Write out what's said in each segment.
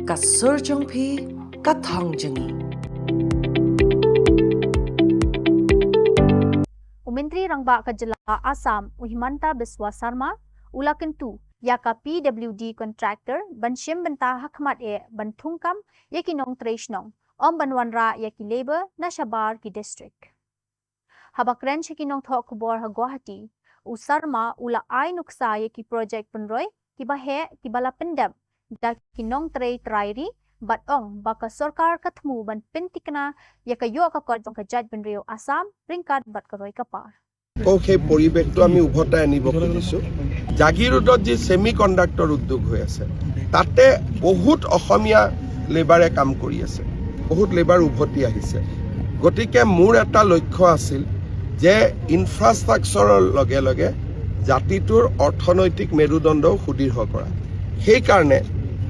Kasurjongpi Kathongjangi. Menteri Rangba Kajala Assam Uhimanta Biswa Sarma ulakentu yaka PWD contractor banshim benta hakmat e banthungkam yakinong treshnong om banwanra yaki labor na shabar ki district habakren yakinong thok kubor ha Guwahati usarma ula ai nuksa yaki project punroy kibahe kibala pendam da kinong trei trairi batong baka sarkar kathmu ban pentikna yakayo ka kojong ka judge benrio Assam ringkat bat karoi kapar সেই পৰিৱেশটো আমি উভতাই আনিব খুজিছোঁ জাগিৰোডত যি semi conductor উদ্যোগ হৈ আছে তাতে বহুত অসমীয়া লেবাৰে কাম কৰি আছে বহুত লেবাৰ উভতি আহিছে গতিকে মোৰ এটা লক্ষ্য আছিল যে ইনফ্ৰাষ্ট্ৰাকচাৰৰ লগে লগে জাতিটোৰ অৰ্থনৈতিক মেৰুদণ্ডও সুদৃঢ় কৰা সেইকাৰণে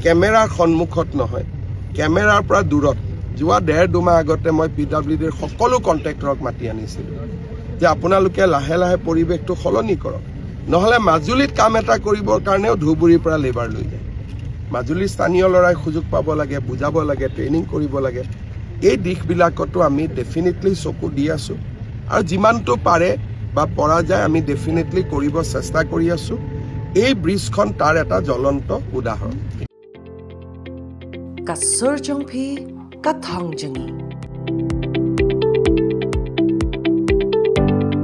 কেমেৰাৰ সন্মুখত নহয় কেমেৰাৰ পৰা দূৰত যোৱা 1.5 মাহ আগতে মই PWDৰ সকলো কণ্ট্ৰেক্টৰক মাতি আনিছিলোঁ যে আপোনালোকে লাহে লাহে পৰিৱেশটো সলনি কৰক নহলে মাজুলীত কাম এটা কৰিবৰ কাৰণেও ধুবুৰীৰ পৰা লেবাৰ লৈ যায় মাজুলীৰ স্থানীয় লৰাই সুযোগ পাব লাগে বুজাব লাগে ট্ৰেইনিং কৰিব লাগে এই দিশবিলাকতো আমি ডেফিনেটলি চকু দি আছো আৰু যিমানটো পাৰে বা পৰা যায় আমি ডেফিনেটলি কৰিব চেষ্টা কৰি আছো এই ব্ৰিজখন তাৰ এটা জ্বলন্ত উদাহৰণ Kasurjongpi Kathongjangi.